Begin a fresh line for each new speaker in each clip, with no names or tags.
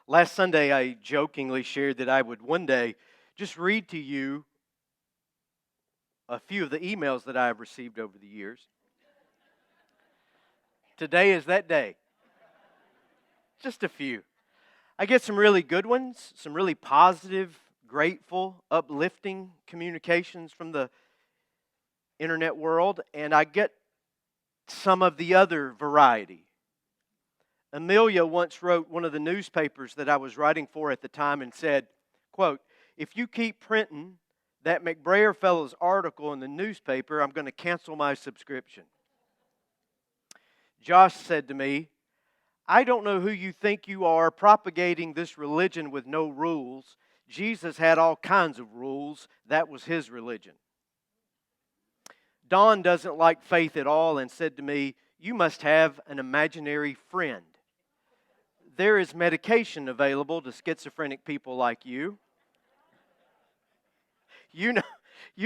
Last Sunday, I jokingly shared that I would one day just read to you a few of the emails that I have received over the years. Today is that day. Just a few. I get some really good ones, some really positive, grateful, uplifting communications from the internet world, and I get some of the other variety. Amelia once wrote one of the newspapers that I was writing for at the time and said, quote, "If you keep printing that McBrayer fellow's article in the newspaper, I'm going to cancel my subscription." Josh said to me, "I don't know who you think you are propagating this religion with no rules. Jesus had all kinds of rules. That was his religion." Dawn doesn't like faith at all and said to me, "You must have an imaginary friend. There is medication available to schizophrenic people like you. You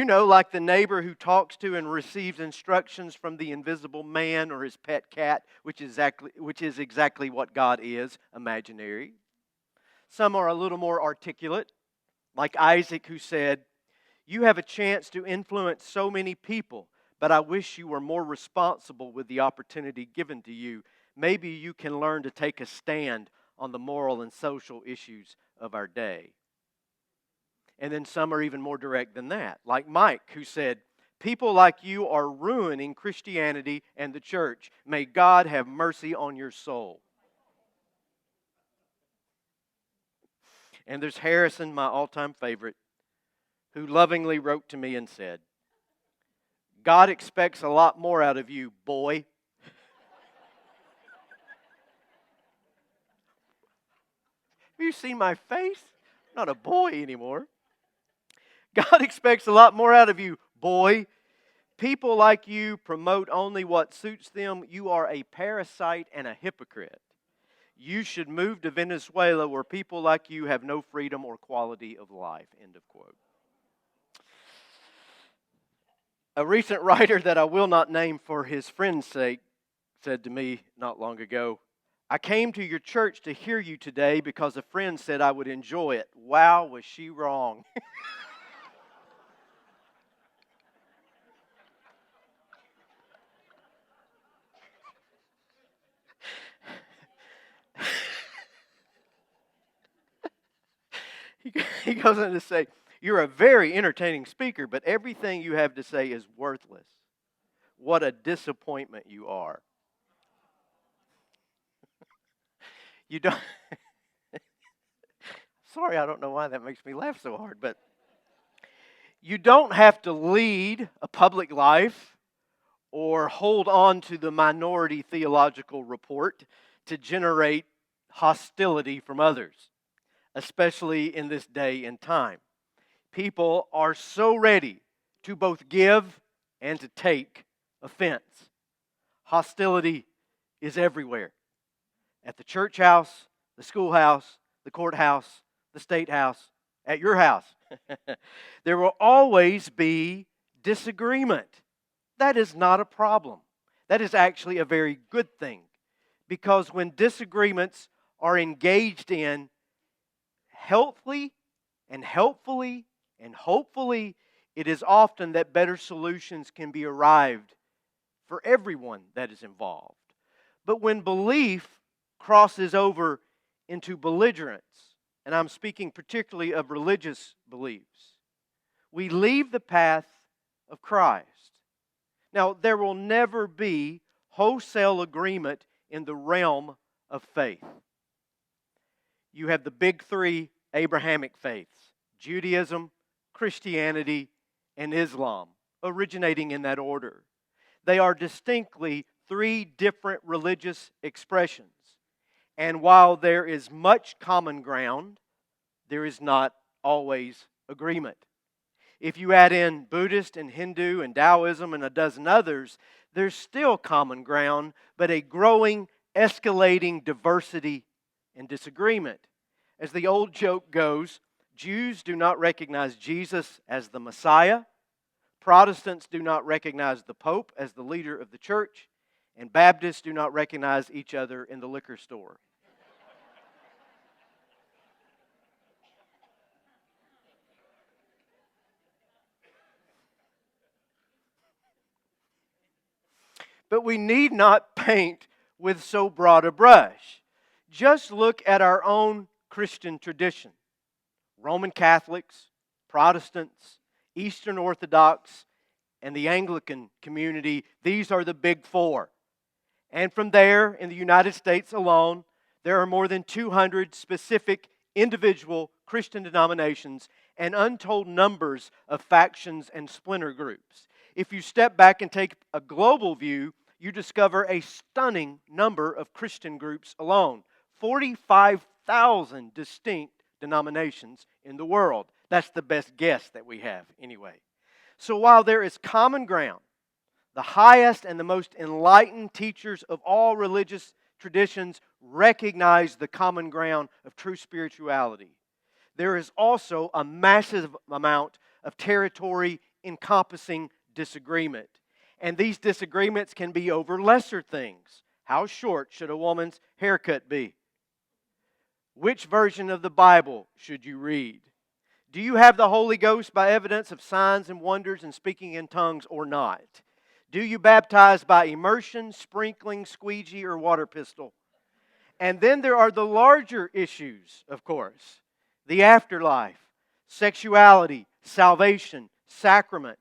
know, like the neighbor who talks to and receives instructions from the invisible man or his pet cat, which is exactly what God is, imaginary. Some are a little more articulate, like Isaac who said, 'You have a chance to influence so many people, but I wish you were more responsible with the opportunity given to you. Maybe you can learn to take a stand on the moral and social issues of our day.'" And then some are even more direct than that, like Mike, who said, "People like you are ruining Christianity and the church. May God have mercy on your soul." And there's Harrison, my all-time favorite, who lovingly wrote to me and said, "God expects a lot more out of you, boy." Have you seen my face? I'm not a boy anymore. God expects a lot more out of you, boy. People like you promote only what suits them. You are a parasite and a hypocrite. You should move to Venezuela where people like you have no freedom or quality of life. End of quote. A recent writer that I will not name for his friend's sake said to me not long ago, "I came to your church to hear you today because a friend said I would enjoy it." Wow, was she wrong. He goes on to say, "You're a very entertaining speaker, but everything you have to say is worthless. What a disappointment you are." You don't. Sorry, I don't know why that makes me laugh so hard, but you don't have to lead a public life or hold on to the minority theological report to generate hostility from others, especially in this day and time. People are so ready to both give and to take offense. Hostility is everywhere. At the church house, the schoolhouse, the courthouse, the state house, at your house. There will always be disagreement. That is not a problem. That is actually a very good thing. Because when disagreements are engaged in healthily and helpfully and hopefully, it is often that better solutions can be arrived for everyone that is involved. But when belief crosses over into belligerence, and I'm speaking particularly of religious beliefs, we leave the path of Christ. Now, there will never be wholesale agreement in the realm of faith. You have the big three Abrahamic faiths: Judaism, Christianity, and Islam, originating in that order. They are distinctly three different religious expressions. And while there is much common ground, there is not always agreement. If you add in Buddhist and Hindu and Taoism and a dozen others, there's still common ground, but a growing, escalating diversity and disagreement. As the old joke goes, Jews do not recognize Jesus as the Messiah, Protestants do not recognize the Pope as the leader of the church, and Baptists do not recognize each other in the liquor store. But we need not paint with so broad a brush. Just look at our own Christian tradition. Roman Catholics, Protestants, Eastern Orthodox, and the Anglican community, these are the big four. And from there, in the United States alone, there are more than 200 specific individual Christian denominations and untold numbers of factions and splinter groups. If you step back and take a global view, you discover a stunning number of Christian groups alone. 45,000 distinct denominations in the world. That's the best guess that we have, anyway. So while there is common ground, the highest and the most enlightened teachers of all religious traditions recognize the common ground of true spirituality. There is also a massive amount of territory encompassing disagreement. And these disagreements can be over lesser things. How short should a woman's haircut be? Which version of the Bible should you read? Do you have the Holy Ghost by evidence of signs and wonders and speaking in tongues or not? Do you baptize by immersion, sprinkling, squeegee, or water pistol? And then there are the larger issues, of course. The afterlife, sexuality, salvation, sacrament.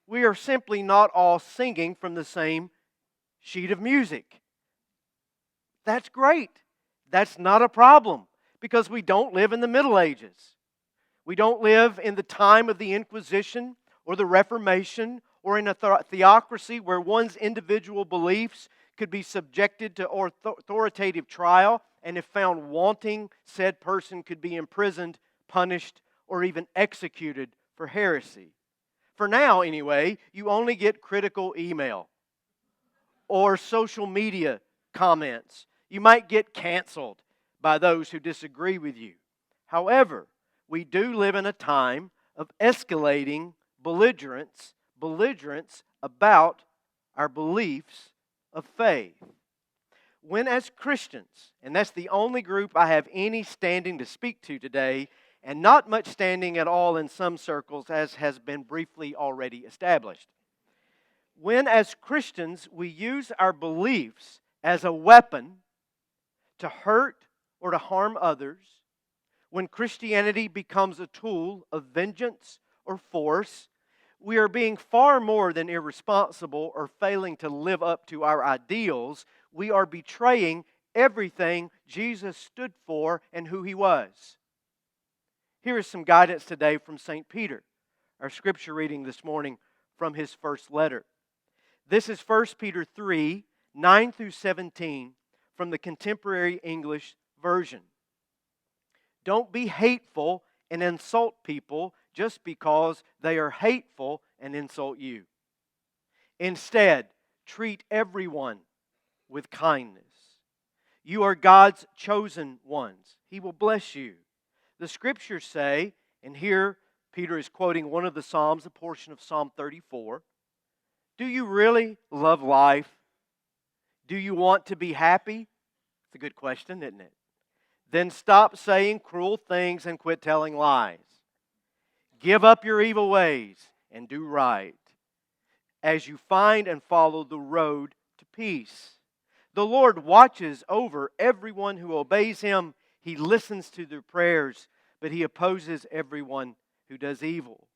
We are simply not all singing from the same sheet of music. That's great. That's not a problem because we don't live in the Middle Ages. We don't live in the time of the Inquisition or the Reformation or in a theocracy where one's individual beliefs could be subjected to authoritative trial, and if found wanting, said person could be imprisoned, punished, or even executed for heresy. For now, anyway, you only get critical email or social media comments. You might get canceled by those who disagree with you. However, we do live in a time of escalating belligerence about our beliefs of faith. When as Christians, and that's the only group I have any standing to speak to today, and not much standing at all in some circles, as has been briefly already established. When as Christians we use our beliefs as a weapon to hurt or to harm others, when Christianity becomes a tool of vengeance or force, we are being far more than irresponsible or failing to live up to our ideals. We are betraying everything Jesus stood for and who He was. Here is some guidance today from St. Peter, our scripture reading this morning from his first letter. This is 1 Peter 3, 9 through 17 from the Contemporary English Version. Don't be hateful and insult people just because they are hateful and insult you. Instead, treat everyone with kindness. You are God's chosen ones. He will bless you. The Scriptures say, and here Peter is quoting one of the Psalms, a portion of Psalm 34. Do you really love life? Do you want to be happy? It's a good question, isn't it? Then stop saying cruel things and quit telling lies. Give up your evil ways and do right, as you find and follow the road to peace. The Lord watches over everyone who obeys Him. He listens to their prayers, but He opposes everyone who does evil.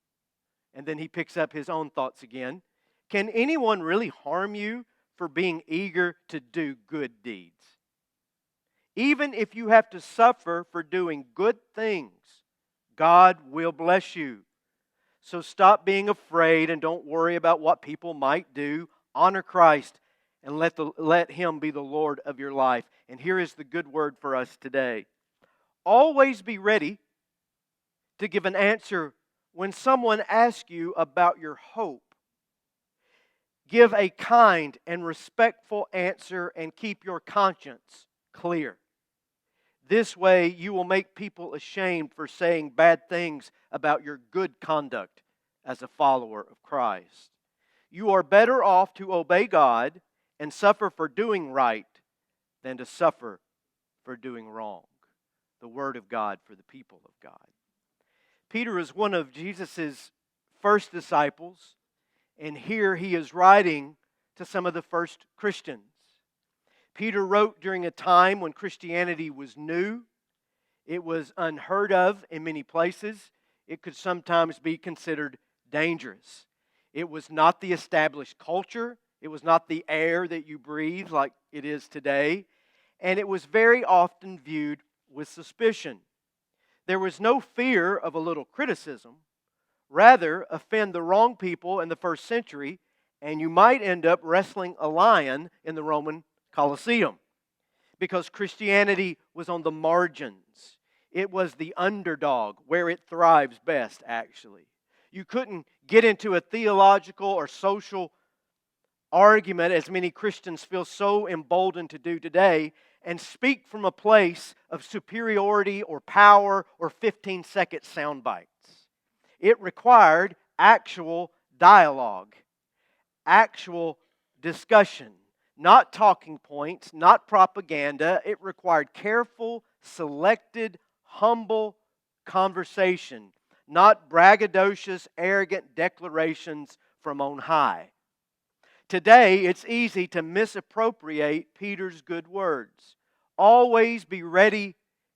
And then he picks up his own thoughts again. Can anyone really harm you for being eager to do good deeds? Even if you have to suffer for doing good things, God will bless you. So stop being afraid and don't worry about what people might do. Honor Christ and let Him be the Lord of your life. And here is the good word for us today. Always be ready to give an answer when someone asks you about your hope. Give a kind and respectful answer and keep your conscience clear. This way you will make people ashamed for saying bad things about your good conduct as a follower of Christ. You are better off to obey God and suffer for doing right than to suffer for doing wrong. The Word of God for the people of God. Peter is one of Jesus' first disciples, and here he is writing to some of the first Christians. Peter wrote during a time when Christianity was new. It was unheard of in many places. It could sometimes be considered dangerous. It was not the established culture. It was not the air that you breathe like it is today. And it was very often viewed with suspicion. There was no fear of a little criticism. Rather, offend the wrong people in the first century, and you might end up wrestling a lion in the Roman Colosseum. Because Christianity was on the margins. It was the underdog, where it thrives best, actually. You couldn't get into a theological or social argument, as many Christians feel so emboldened to do today, and speak from a place of superiority or power or 15-second sound bites. It required actual dialogue, actual discussion, not talking points, not propaganda. It required careful, selected, humble conversation, not braggadocious, arrogant declarations from on high. Today, it's easy to misappropriate Peter's good words. Always be ready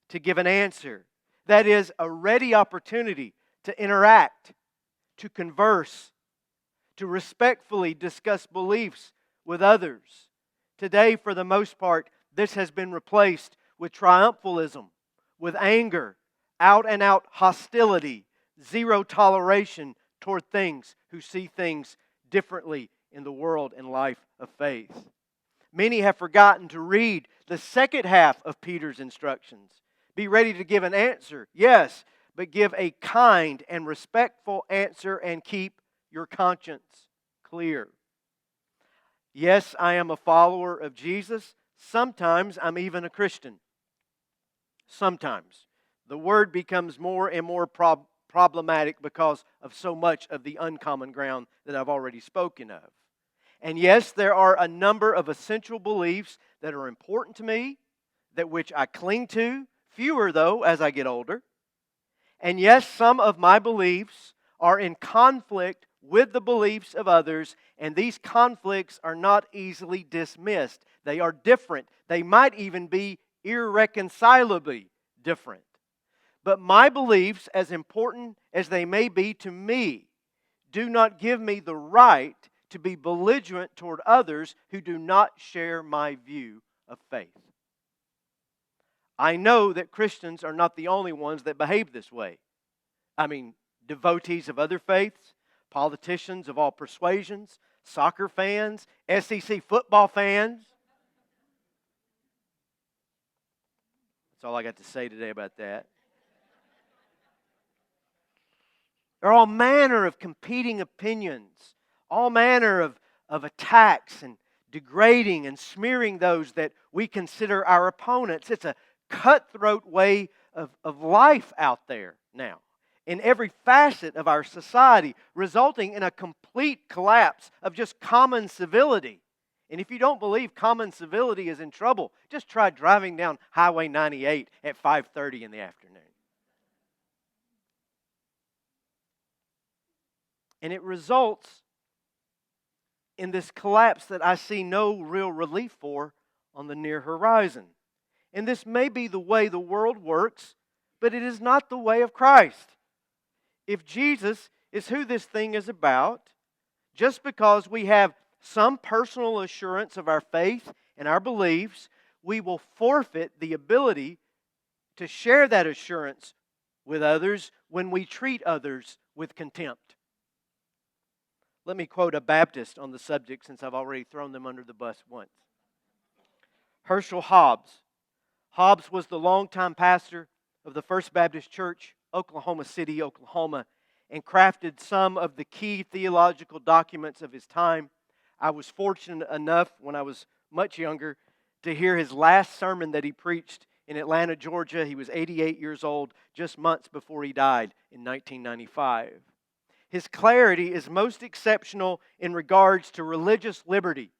to give an answer. That is, a ready opportunity to interact, to converse, to respectfully discuss beliefs with others. Today, for the most part, this has been replaced with triumphalism, with anger, out-and-out hostility, zero toleration toward things who see things differently in the world and life of faith. Many have forgotten to read the second half of Peter's instructions. Be ready to give an answer, yes, but give a kind and respectful answer and keep your conscience clear. Yes, I am a follower of Jesus. Sometimes I'm even a Christian. Sometimes. The word becomes more and more problematic because of so much of the uncommon ground that I've already spoken of. And yes, there are a number of essential beliefs that are important to me, that which I cling to, fewer though as I get older. And yes, some of my beliefs are in conflict with the beliefs of others, and these conflicts are not easily dismissed. They are different. They might even be irreconcilably different. But my beliefs, as important as they may be to me, do not give me the right to be belligerent toward others who do not share my view of faith. I know that Christians are not the only ones that behave this way. I mean, devotees of other faiths, politicians of all persuasions, soccer fans, SEC football fans. That's all I got to say today about that. There are all manner of competing opinions, all manner of attacks and degrading and smearing those that we consider our opponents. It's a cutthroat way of life out there now, in every facet of our society, resulting in a complete collapse of just common civility. And if you don't believe common civility is in trouble, just try driving down Highway 98 at 5:30 in the afternoon. And it results in this collapse that I see no real relief for on the near horizon. And this may be the way the world works, but it is not the way of Christ. If Jesus is who this thing is about, just because we have some personal assurance of our faith and our beliefs, we will forfeit the ability to share that assurance with others when we treat others with contempt. Let me quote a Baptist on the subject, since I've already thrown them under the bus once. Herschel Hobbs. Hobbs was the longtime pastor of the First Baptist Church, Oklahoma City, Oklahoma, and crafted some of the key theological documents of his time. I was fortunate enough, when I was much younger, to hear his last sermon that he preached in Atlanta, Georgia. He was 88 years old, just months before he died in 1995. His clarity is most exceptional in regards to religious liberty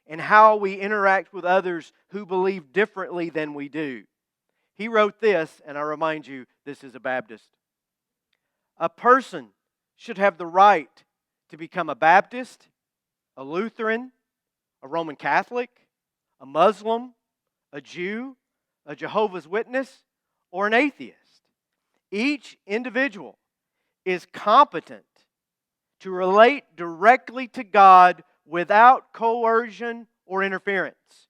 and how we interact with others who believe differently than we do. He wrote this, and I remind you, this is a Baptist. A person should have the right to become a Baptist, a Lutheran, a Roman Catholic, a Muslim, a Jew, a Jehovah's Witness, or an atheist. Each individual is competent to relate directly to God without coercion or interference.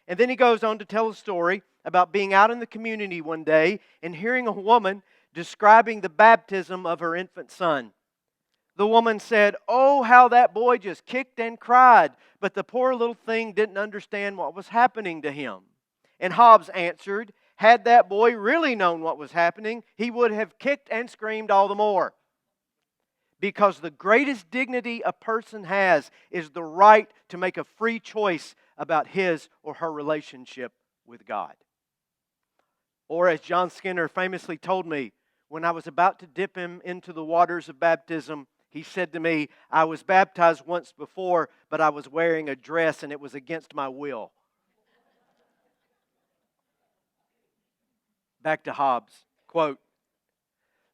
And then he goes on to tell a story about being out in the community one day and hearing a woman describing the baptism of her infant son. The woman said, "Oh, how that boy just kicked and cried, but the poor little thing didn't understand what was happening to him." And Hobbes answered, "Had that boy really known what was happening, he would have kicked and screamed all the more." Because the greatest dignity a person has is the right to make a free choice about his or her relationship with God. Or as John Skinner famously told me, when I was about to dip him into the waters of baptism, he said to me, "I was baptized once before, but I was wearing a dress and it was against my will." Back to Hobbes. Quote,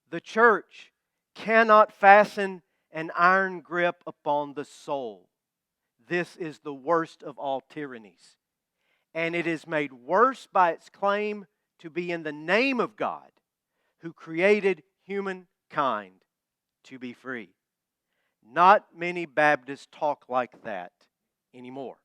"The church cannot fasten an iron grip upon the soul. This is the worst of all tyrannies. And it is made worse by its claim to be in the name of God, who created humankind to be free." Not many Baptists talk like that anymore.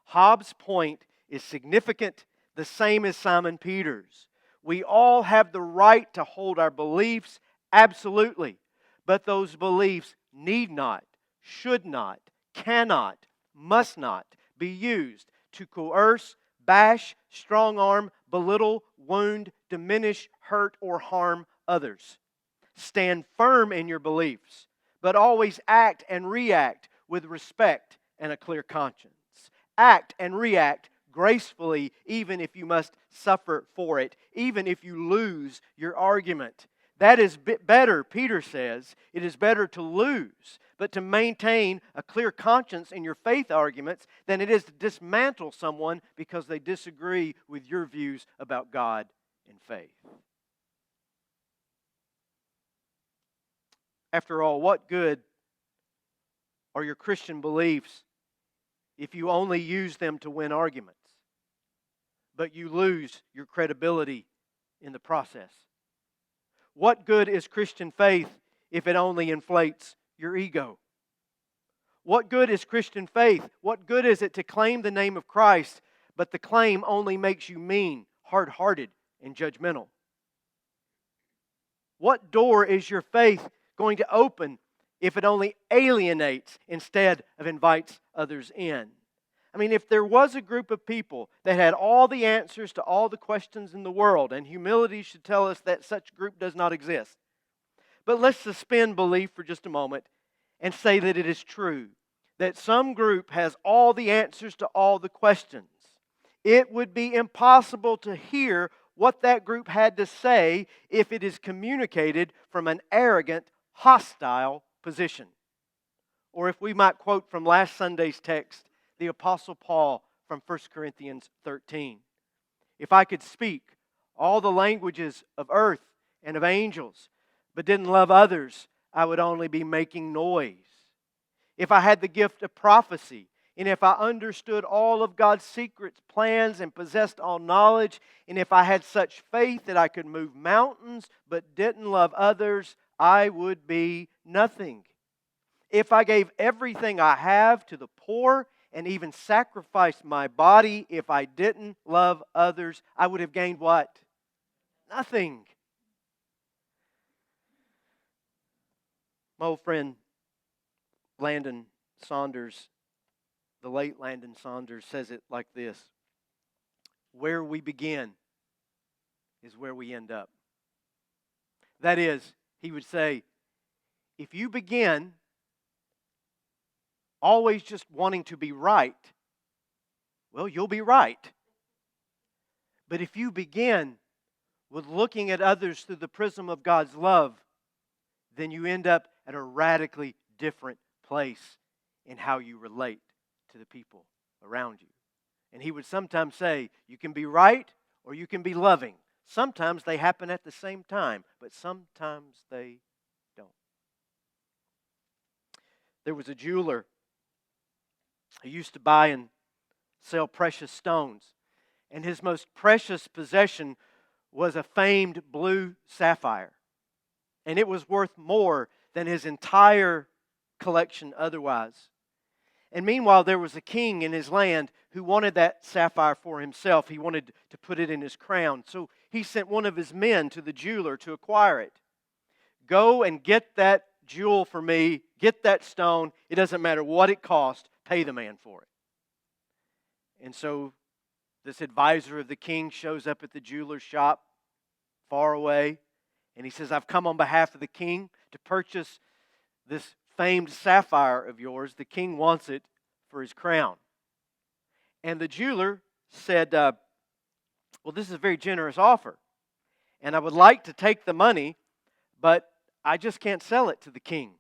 Hobbes' point is significant, the same as Simon Peter's. We all have the right to hold our beliefs, absolutely. But those beliefs need not, should not, cannot, must not be used to coerce, bash, strong-arm, belittle, wound, diminish, hurt, or harm others. Stand firm in your beliefs, but always act and react with respect and a clear conscience. Act and react gracefully, even if you must suffer for it, even if you lose your argument. That is better, Peter says. It is better to lose, but to maintain a clear conscience in your faith arguments than it is to dismantle someone because they disagree with your views about God and faith. After all, what good are your Christian beliefs if you only use them to win arguments, but you lose your credibility in the process? What good is Christian faith if it only inflates your ego? What good is Christian faith? What good is it to claim the name of Christ, but the claim only makes you mean, hard-hearted, and judgmental? What door is your faith going to open if it only alienates instead of invites others in? I mean, if there was a group of people that had all the answers to all the questions in the world, and humility should tell us that such group does not exist. But let's suspend belief for just a moment and say that it is true that some group has all the answers to all the questions. It would be impossible to hear what that group had to say if it is communicated from an arrogant, hostile position. Or if we might quote from last Sunday's text, the Apostle Paul from 1 Corinthians 13. "If I could speak all the languages of earth and of angels, but didn't love others, I would only be making noise. If I had the gift of prophecy, and if I understood all of God's secrets, plans, and possessed all knowledge, and if I had such faith that I could move mountains, but didn't love others, I would be nothing. If I gave everything I have to the poor, and even sacrificed my body, if I didn't love others, I would have gained what? Nothing." My old friend Landon Saunders, the late Landon Saunders, says it like this: "Where we begin is where we end up." That is, he would say, if you begin always just wanting to be right, well, you'll be right. But if you begin with looking at others through the prism of God's love, then you end up at a radically different place in how you relate to the people around you. And he would sometimes say, you can be right or you can be loving. Sometimes they happen at the same time, but sometimes they don't. There was a jeweler He used to buy and sell precious stones. And his most precious possession was a famed blue sapphire. And it was worth more than his entire collection otherwise. And meanwhile, there was a king in his land who wanted that sapphire for himself. He wanted to put it in his crown. So he sent one of his men to the jeweler to acquire it. Go and get that jewel for me. Get that stone. It doesn't matter what it costs. Pay the man for it. And so this advisor of the king shows up at the jeweler's shop far away. And he says, I've come on behalf of the king to purchase this famed sapphire of yours. The king wants it for his crown. And the jeweler said, well, this is a very generous offer. And I would like to take the money, but I just can't sell it to the king.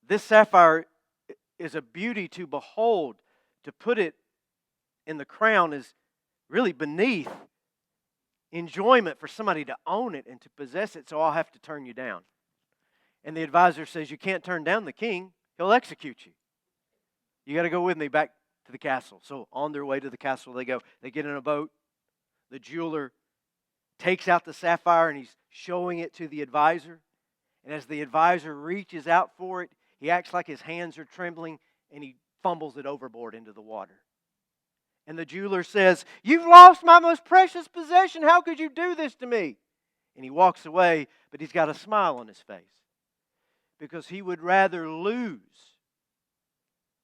This sapphire is a beauty to behold. To put it in the crown is really beneath enjoyment for somebody to own it and to possess it, so I'll have to turn you down. And the advisor says, you can't turn down the king. He'll execute you. You got to go with me back to the castle. So on their way to the castle they go. They get in a boat. The jeweler takes out the sapphire and he's showing it to the advisor. And as the advisor reaches out for it, he acts like his hands are trembling and he fumbles it overboard into the water. And the jeweler says, you've lost my most precious possession. How could you do this to me? And he walks away, but he's got a smile on his face. Because he would rather lose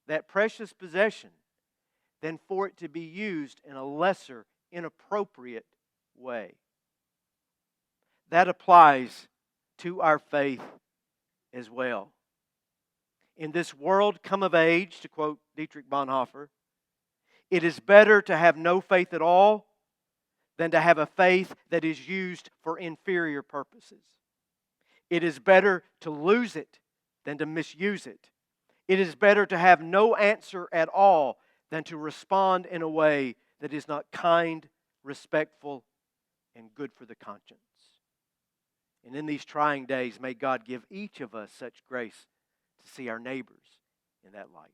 that precious possession than for it to be used in a lesser, inappropriate way. That applies to our faith as well. In this world come of age, to quote Dietrich Bonhoeffer, it is better to have no faith at all than to have a faith that is used for inferior purposes. It is better to lose it than to misuse it. It is better to have no answer at all than to respond in a way that is not kind, respectful, and good for the conscience. And in these trying days, may God give each of us such grace to see our neighbors in that light.